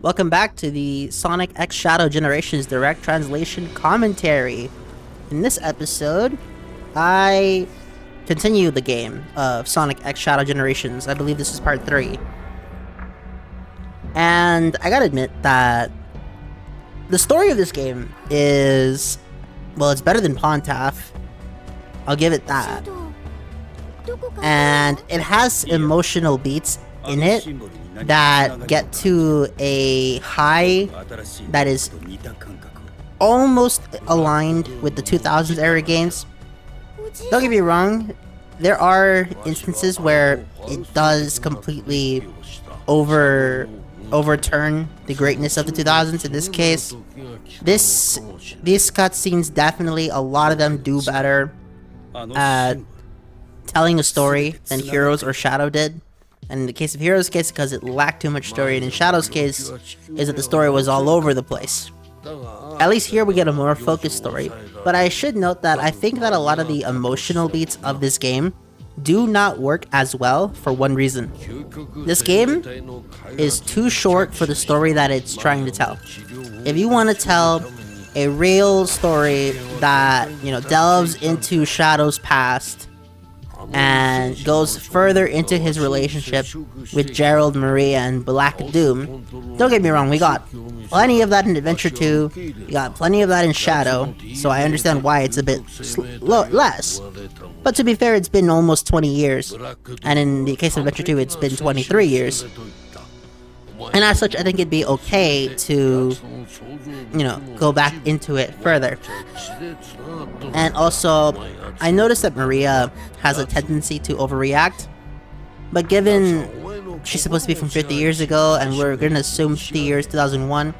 Welcome back to the Sonic X Shadow Generations Direct Translation Commentary. In this episode, I continue the game of Sonic X Shadow Generations. I believe this is part 3. And I gotta admit that the story of this game is, well, it's better than Pontaff. I'll give it that. And it has emotional beats in it that get to a high that is almost aligned with the 2000s era games. Don't get me wrong, there are instances where it does completely overturn the greatness of the 2000s. In this case, these cutscenes, definitely a lot of them do better at telling a story than Heroes or Shadow did. And in the case of Heroes' case, because it lacked too much story, and in Shadow's case, is that the story was all over the place. At least here we get a more focused story. But I should note that I think that a lot of the emotional beats of this game do not work as well for one reason. This game is too short for the story that it's trying to tell. If you want to tell a real story that, delves into Shadow's past and goes further into his relationship with Gerald, Maria, and Black Doom, don't get me wrong, we got plenty of that in Adventure 2, we got plenty of that in Shadow, so I understand why it's a bit less. But to be fair, it's been almost 20 years, and in the case of Adventure 2, it's been 23 years. And as such, I think it'd be okay to, go back into it further. And also, I noticed that Maria has a tendency to overreact. But given she's supposed to be from 50 years ago, and we're gonna assume 50 years, 2001,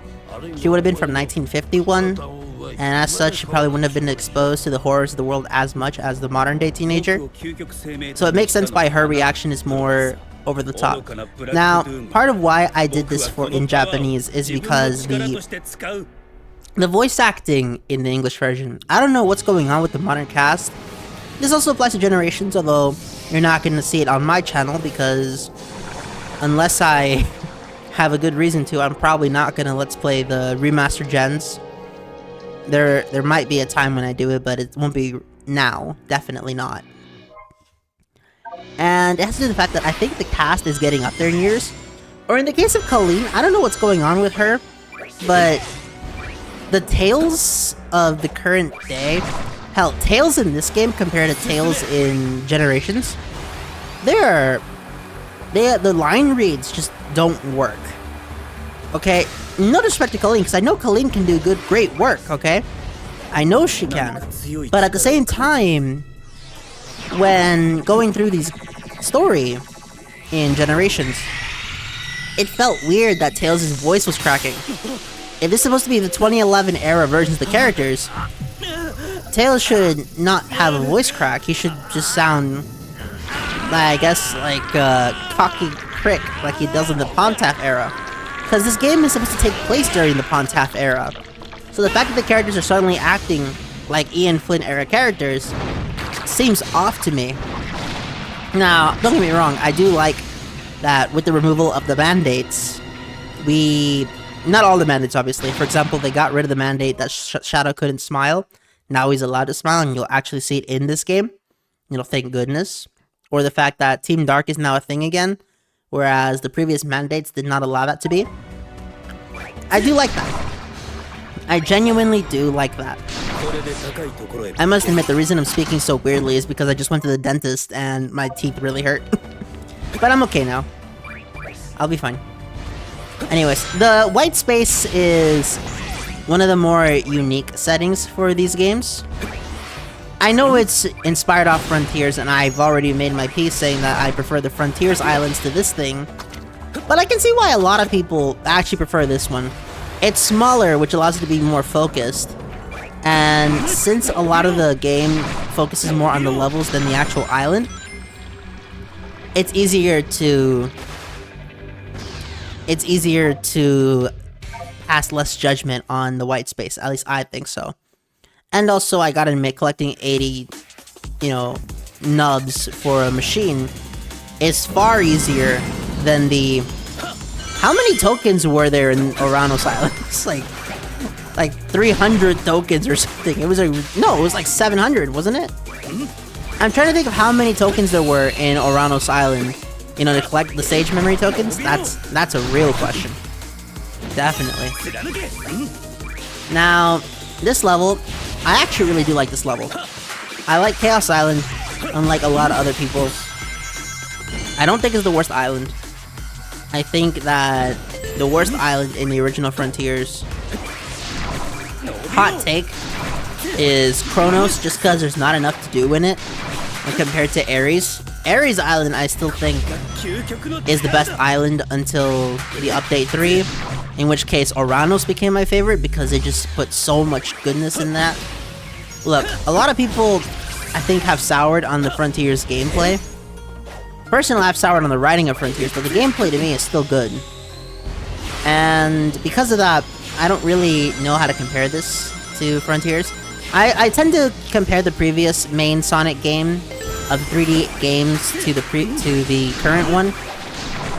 she would have been from 1951. And as such, she probably wouldn't have been exposed to the horrors of the world as much as the modern day teenager. So it makes sense why her reaction is more over the top. Now, part of why I did this in Japanese is because the voice acting in the English version, I don't know what's going on with the modern cast. This also applies to Generations, although you're not going to see it on my channel because unless I have a good reason to, I'm probably not going to let's play the remastered gens. There might be a time when I do it, but it won't be now. Definitely not. And it has to do with the fact that I think the cast is getting up there in years. Or in the case of Colleen, I don't know what's going on with her, but the Tails of the current day, hell, Tails in this game compared to Tails in Generations, the line reads just don't work. Okay, no disrespect to Colleen, because I know Colleen can do great work, okay? I know she can. But at the same time, when going through these story in Generations, it felt weird that Tails' voice was cracking. If this is supposed to be the 2011 era versions of the characters, Tails should not have a voice crack. He should just sound, I guess, like a cocky prick like he does in the Pontaff era. Because this game is supposed to take place during the Pontaff era. So the fact that the characters are suddenly acting like Ian Flynn era characters seems off to me. Now, don't get me wrong, I do like that with the removal of the mandates, not all the mandates obviously, for example, they got rid of the mandate that Shadow couldn't smile. Now he's allowed to smile, and you'll actually see it in this game. Thank goodness. Or the fact that Team Dark is now a thing again, whereas the previous mandates did not allow that to be. I do like that. I genuinely do like that. I must admit, the reason I'm speaking so weirdly is because I just went to the dentist and my teeth really hurt. But I'm okay now. I'll be fine. Anyways, the white space is one of the more unique settings for these games. I know it's inspired off Frontiers, and I've already made my piece saying that I prefer the Frontiers islands to this thing. But I can see why a lot of people actually prefer this one. It's smaller, which allows it to be more focused. And since a lot of the game focuses more on the levels than the actual island, it's easier to pass less judgment on the white space. At least I think so. And also, I gotta admit, collecting 80, nubs for a machine is far easier than the How many tokens were there in Oranos Island? It's like 300 tokens or something. It was it was like 700, wasn't it? I'm trying to think of how many tokens there were in Oranos Island. You know, to collect the Sage Memory tokens? That's a real question. Definitely. Now, this level, I actually really do like this level. I like Chaos Island, unlike a lot of other people. I don't think it's the worst island. I think that the worst island in the original Frontiers, hot take, is Kronos, just because there's not enough to do in it when compared to Ares. Ares Island, I still think, is the best island until the Update 3, in which case Oranos became my favorite because they just put so much goodness in that. Look, a lot of people, I think, have soured on the Frontiers gameplay. Personally, I've soured on the writing of Frontiers, but the gameplay to me is still good. And because of that, I don't really know how to compare this to Frontiers. I tend to compare the previous main Sonic game of 3D games to the current one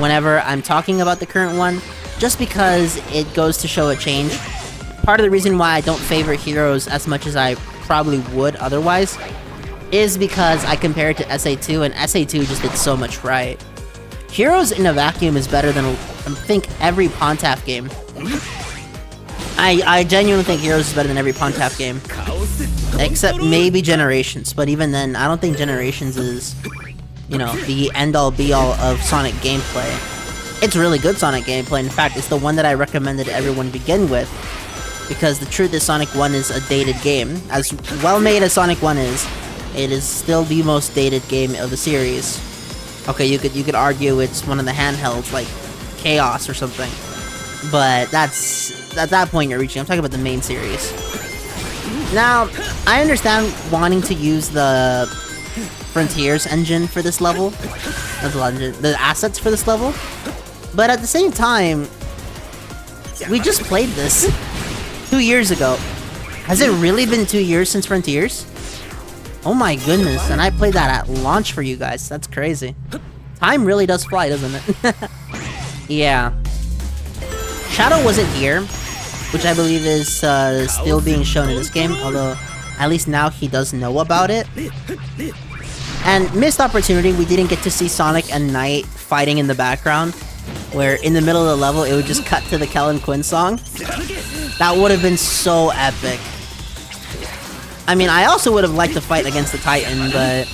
whenever I'm talking about the current one, just because it goes to show a change. Part of the reason why I don't favor Heroes as much as I probably would otherwise is because I compare it to SA2, and SA2 just did so much right. Heroes in a vacuum is better than, I think, every Pontaf game. I genuinely think Heroes is better than every Pontaf game. Except maybe Generations, but even then, I don't think Generations is, you know, the end-all be-all of Sonic gameplay. It's really good Sonic gameplay. In fact, it's the one that I recommended everyone begin with, because the truth is Sonic 1 is a dated game. As well-made as Sonic 1 is, it is still the most dated game of the series. Okay, you could argue it's one of the handhelds, like Chaos or something. But that's, at that point you're reaching. I'm talking about the main series. Now, I understand wanting to use the Frontiers engine for this level, the assets for this level, but at the same time, we just played this 2 years ago. Has it really been 2 years since Frontiers? Oh my goodness, and I played that at launch for you guys. That's crazy. Time really does fly, doesn't it? Yeah. Shadow wasn't here, which I believe is still being shown in this game, although at least now he does know about it. And missed opportunity, we didn't get to see Sonic and Knight fighting in the background, where in the middle of the level it would just cut to the Kellen Quinn song. That would have been so epic. I mean, I also would have liked to fight against the Titan, but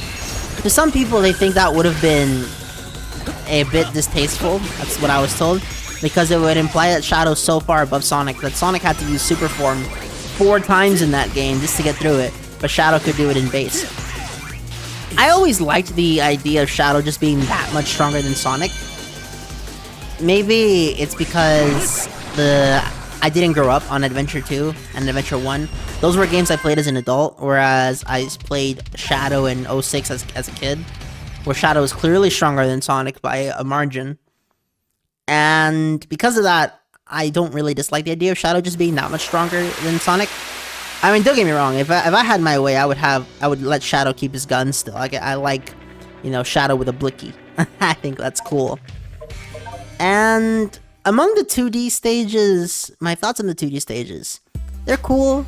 to some people they think that would have been a bit distasteful, that's what I was told, because it would imply that Shadow's so far above Sonic that Sonic had to use Super Form 4 times in that game just to get through it, but Shadow could do it in base. I always liked the idea of Shadow just being that much stronger than Sonic. Maybe it's because I didn't grow up on Adventure 2 and Adventure 1. Those were games I played as an adult, whereas I played Shadow in 06 as a kid, where Shadow is clearly stronger than Sonic by a margin. And because of that, I don't really dislike the idea of Shadow just being that much stronger than Sonic. I mean, don't get me wrong, if I had my way, I would let Shadow keep his gun still. I like, you know, Shadow with a blicky. I think that's cool. And among the 2D stages, my thoughts on the 2D stages, they're cool.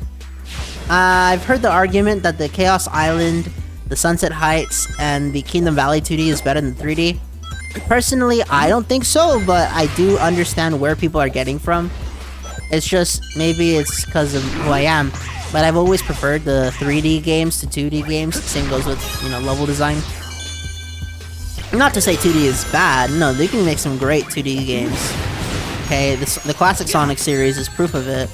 I've heard the argument that the Chaos Island, the Sunset Heights, and the Kingdom Valley 2D is better than 3D. Personally, I don't think so, but I do understand where people are getting from. It's just, maybe it's because of who I am, but I've always preferred the 3D games to 2D games. Same goes with, you know, level design. Not to say 2D is bad, no, they can make some great 2D games. Okay, the classic Sonic series is proof of it.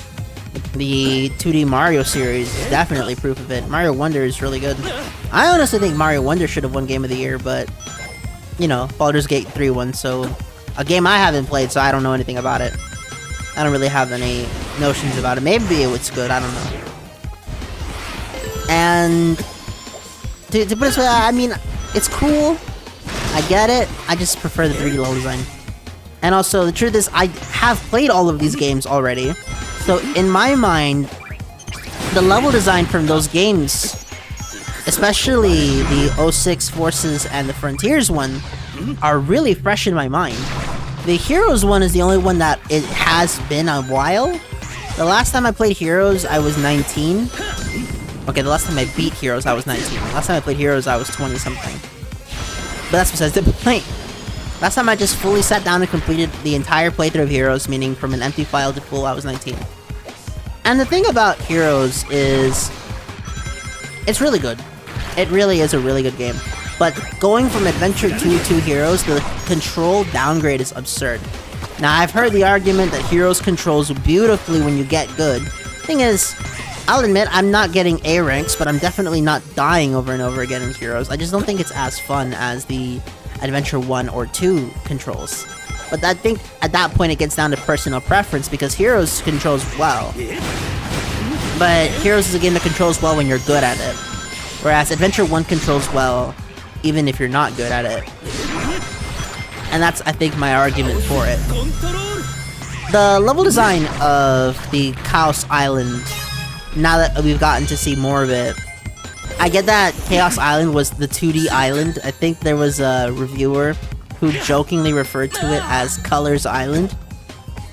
The 2D Mario series is definitely proof of it. Mario Wonder is really good. I honestly think Mario Wonder should have won Game of the Year, but, you know, Baldur's Gate 3 won, so a game I haven't played, so I don't know anything about it. I don't really have any notions about it. Maybe it was good, I don't know. And to put it this way, I mean, it's cool. I get it. I just prefer the 3D level design. And also, the truth is, I have played all of these games already. So, in my mind, the level design from those games, especially the 06 Forces and the Frontiers one, are really fresh in my mind. The Heroes one is the only one that it has been a while. The last time I played Heroes, I was 19. Okay, the last time I beat Heroes, I was 19. The last time I played Heroes, I was 20-something. But that's besides the point. Last time I just fully sat down and completed the entire playthrough of Heroes, meaning from an empty file to full, I was 19. And the thing about Heroes is, it's really good. It really is a really good game. But going from Adventure 2 to Heroes, the control downgrade is absurd. Now, I've heard the argument that Heroes controls beautifully when you get good. Thing is, I'll admit, I'm not getting A ranks, but I'm definitely not dying over and over again in Heroes. I just don't think it's as fun as the Adventure 1 or 2 controls. But I think at that point it gets down to personal preference, because Heroes controls well. But Heroes is a game that controls well when you're good at it. Whereas Adventure 1 controls well even if you're not good at it. And that's, I think, my argument for it. The level design of the Chaos Island, now that we've gotten to see more of it, I get that Chaos Island was the 2D island. I think there was a reviewer who jokingly referred to it as Colors Island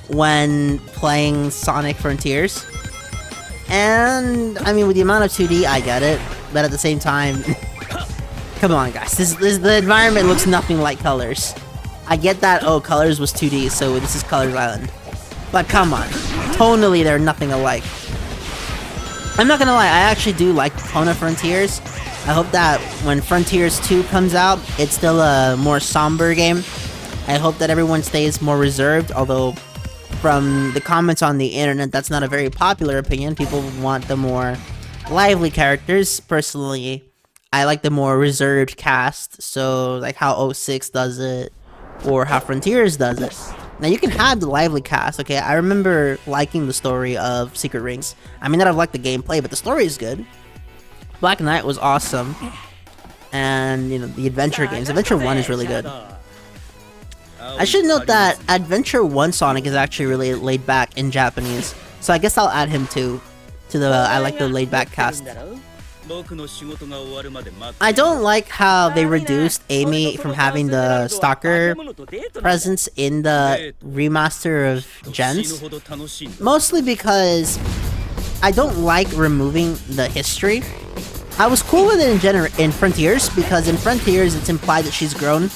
when playing Sonic Frontiers. And, I mean, with the amount of 2D, I get it. But at the same time, come on guys, the environment looks nothing like Colors. I get that, oh, Colors was 2D, so this is Colors Island. But come on, tonally they're nothing alike. I'm not gonna lie, I actually do like Kona Frontiers. I hope that when Frontiers 2 comes out, it's still a more somber game. I hope that everyone stays more reserved, although from the comments on the internet, that's not a very popular opinion. People want the more lively characters. Personally, I like the more reserved cast, so like how 06 does it, or how Frontiers does it. Now, you can have the lively cast, okay? I remember liking the story of Secret Rings. I mean, that I've liked the gameplay, but the story is good. Black Knight was awesome. And, you know, the adventure games. Adventure 1 is really good. I should note that Adventure 1 Sonic is actually really laid back in Japanese. So I guess I'll add him to the I like the laid back cast. I don't like how they reduced Amy from having the stalker presence in the remaster of Gens. Mostly because I don't like removing the history. I was cool with it in Frontiers, because in Frontiers it's implied that she's grown,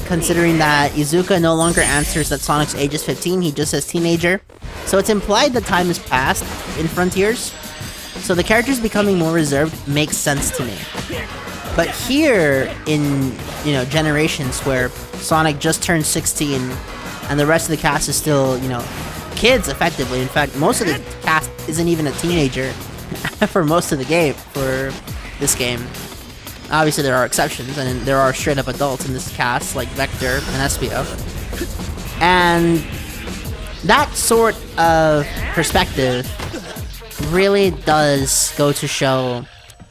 considering that Izuka no longer answers that Sonic's age is 15, he just says teenager. So it's implied that time has passed in Frontiers. So the characters becoming more reserved makes sense to me. But here in, you know, Generations, where Sonic just turned 16 and the rest of the cast is still, you know, kids effectively. In fact, most of the cast isn't even a teenager for most of the game, for this game. Obviously there are exceptions, and there are straight up adults in this cast, like Vector and Espio. And that sort of perspective really does go to show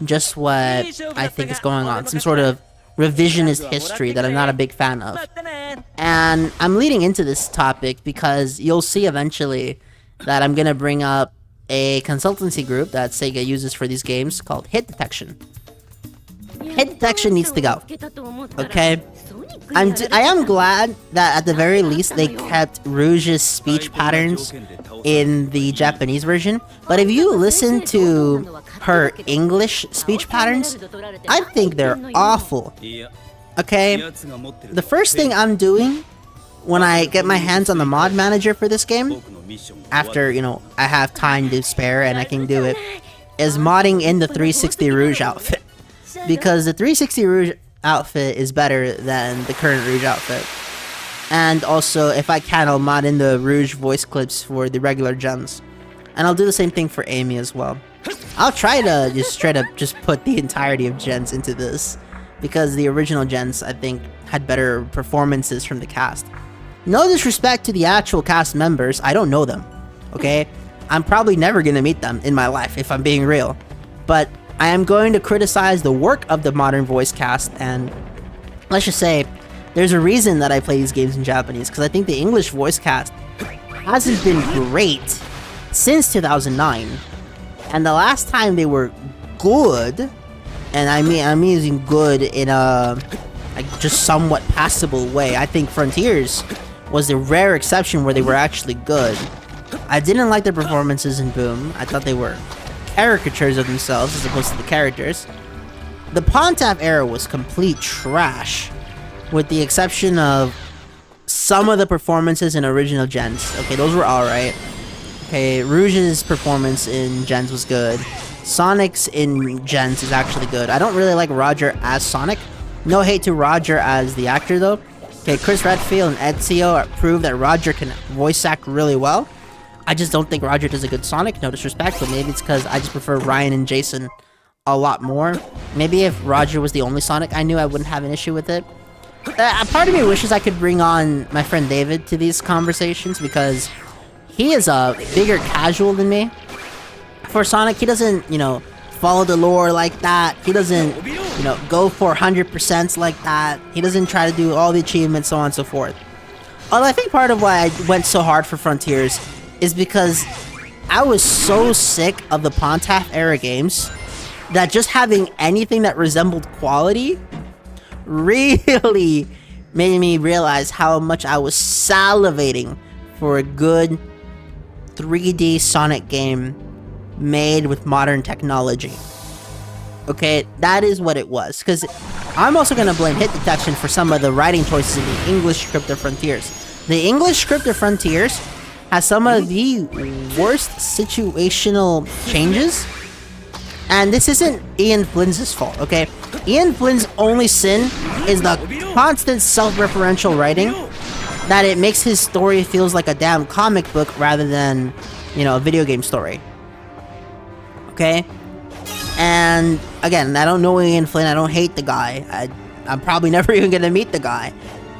just what I think is going on. Some sort of revisionist history that I'm not a big fan of. And I'm leading into this topic because you'll see eventually that I'm gonna bring up a consultancy group that Sega uses for these games called Hit Detection. Hit Detection needs to go. Okay? I am glad that at the very least they kept Rouge's speech patterns in the Japanese version, but if you listen to her English speech patterns, I think they're awful. Okay? The first thing I'm doing when I get my hands on the mod manager for this game, after, you know, I have time to spare and I can do it, is modding in the 360 Rouge outfit. Because the 360 Rouge outfit is better than the current Rouge outfit. And also, if I can, I'll mod in the Rouge voice clips for the regular gens. And I'll do the same thing for Amy as well. I'll try to just straight up just put the entirety of gens into this, because the original gens, I think, had better performances from the cast. No disrespect to the actual cast members, I don't know them, okay? I'm probably never gonna meet them in my life, if I'm being real. But I am going to criticize the work of the modern voice cast, and let's just say, there's a reason that I play these games in Japanese, because I think the English voice cast hasn't been great since 2009. And the last time they were good, and I'm using good in a like just somewhat passable way. I think Frontiers was the rare exception where they were actually good. I didn't like their performances in Boom. I thought they were caricatures of themselves as opposed to the characters. The Pontapp era was complete trash, with the exception of some of the performances in original gens. Okay, those were alright. Okay, Rouge's performance in gens was good. Sonic's in gens is actually good. I don't really like Roger as Sonic. No hate to Roger as the actor though. Okay, Chris Redfield and Ezio prove that Roger can voice act really well. I just don't think Roger does a good Sonic, no disrespect, but maybe it's because I just prefer Ryan and Jason a lot more. Maybe if Roger was the only Sonic I knew, I wouldn't have an issue with it. A part of me wishes I could bring on my friend David to these conversations because he is a bigger casual than me. For Sonic, he doesn't, you know, follow the lore like that. He doesn't, you know, go for 100% like that. He doesn't try to do all the achievements, so on and so forth. Although I think part of why I went so hard for Frontiers is because I was so sick of the Pontapp era games that just having anything that resembled quality really made me realize how much I was salivating for a good 3D Sonic game made with modern technology. Okay, that is what it was. Because I'm also going to blame Hit Detection for some of the writing choices in the English script of Frontiers. The English script of Frontiers has some of the worst situational changes. And this isn't Ian Flynn's fault, okay? Ian Flynn's only sin is the constant self-referential writing, that it makes his story feels like a damn comic book rather than, you know, a video game story. Okay? And, again, I don't know Ian Flynn, I don't hate the guy. I'm probably never even gonna meet the guy.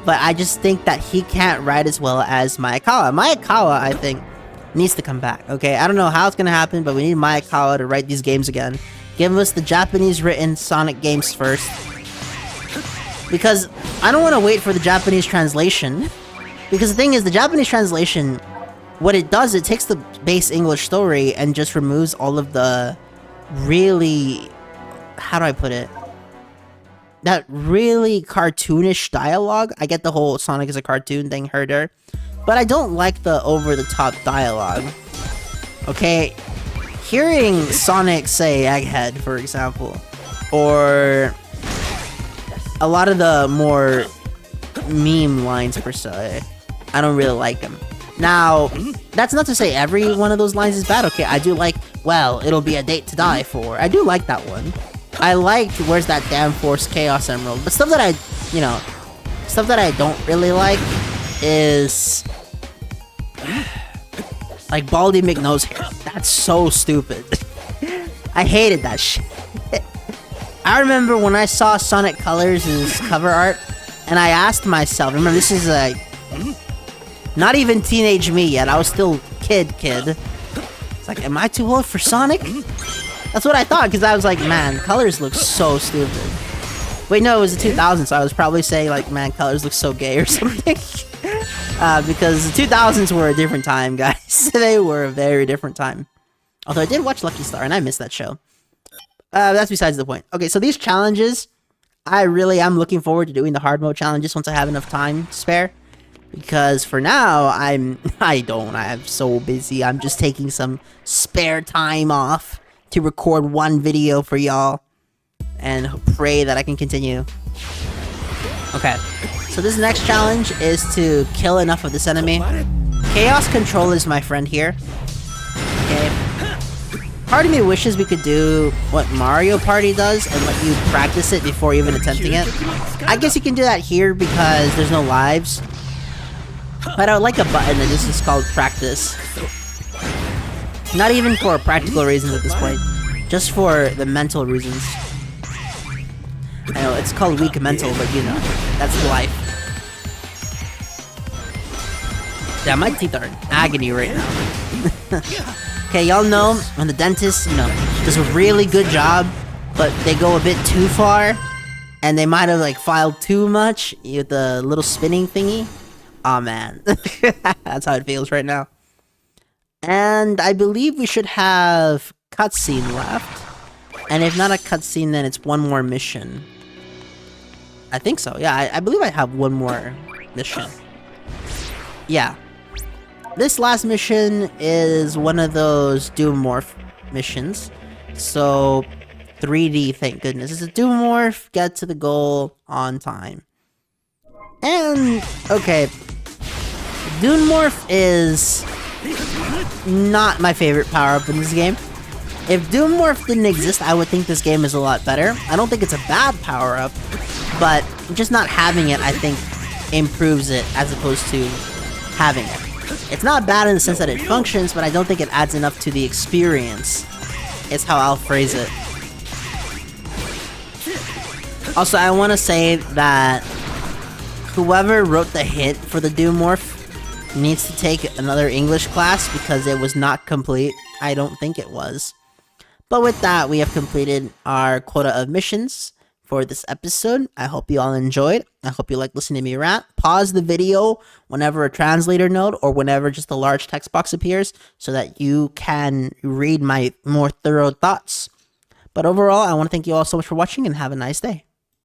But I just think that he can't write as well as Maekawa. Maekawa, I think, needs to come back, okay? I don't know how it's gonna happen, but we need Maekawa to write these games again. Give us the Japanese-written Sonic games first. Because I don't want to wait for the Japanese translation. Because the thing is, the Japanese translation, what it does, it takes the base English story and just removes all of the really... how do I put it? That really cartoonish dialogue. I get the whole Sonic is a cartoon thing, herder. But I don't like the over-the-top dialogue. Okay? Hearing Sonic say Egghead, for example, or a lot of the more meme lines per se, I don't really like them. Now, that's not to say every one of those lines is bad, okay? I do like, well, it'll be a date to die for. I do like that one. I liked Where's That Damn Force Chaos Emerald, but stuff that I, you know, stuff that I don't really like is... like Baldy McNosehair. That's so stupid. I hated that shit. I remember when I saw Sonic Colors' cover art, and I asked myself, remember this is like, not even teenage me yet, I was still kid. It's like, am I too old for Sonic? That's what I thought, because I was like, man, Colors look so stupid. Wait, no, it was the 2000s, so I was probably saying like, man, Colors look so gay or something. Because the 2000s were a different time, guys. They were a very different time. Although I did watch Lucky Star, and I missed that show. That's besides the point. Okay, so these challenges, I really am looking forward to doing the hard mode challenges once I have enough time to spare. Because for now, I'm so busy. I'm just taking some spare time off to record one video for y'all. And pray that I can continue. Okay, so this next challenge is to kill enough of this enemy. Chaos Control is my friend here. Okay. Part of me wishes we could do what Mario Party does and let you practice it before even attempting it. I guess you can do that here because there's no lives. But I would like a button that just is called practice. Not even for practical reasons at this point. Just for the mental reasons. I know, it's called weak mental, but you know, that's life. Yeah, my teeth are in agony right now. Okay, y'all know when the dentist, you know, does a really good job, but they go a bit too far, and they might have, like, filed too much with the little spinning thingy. Aw, man. That's how it feels right now. And I believe we should have cutscene left. And if not a cutscene, then it's one more mission. I think so, yeah, I believe I have one more mission. yeah. This last mission is one of those Doomorph missions. So, 3D, thank goodness. It's a Doomorph, get to the goal on time. And, okay, Doomorph is not my favorite power-up in this game. If Doomorph didn't exist, I would think this game is a lot better. I don't think it's a bad power-up, but just not having it, I think, improves it as opposed to having it. It's not bad in the sense that it functions, but I don't think it adds enough to the experience, is how I'll phrase it. Also, I want to say that whoever wrote the hint for the Doomorph needs to take another English class because it was not complete. I don't think it was. But with that, we have completed our quota of missions for this episode. I hope you all enjoyed. I hope you like listening to me rant. Pause the video whenever a translator note or whenever just a large text box appears so that you can read my more thorough thoughts. But overall, I want to thank you all so much for watching and have a nice day.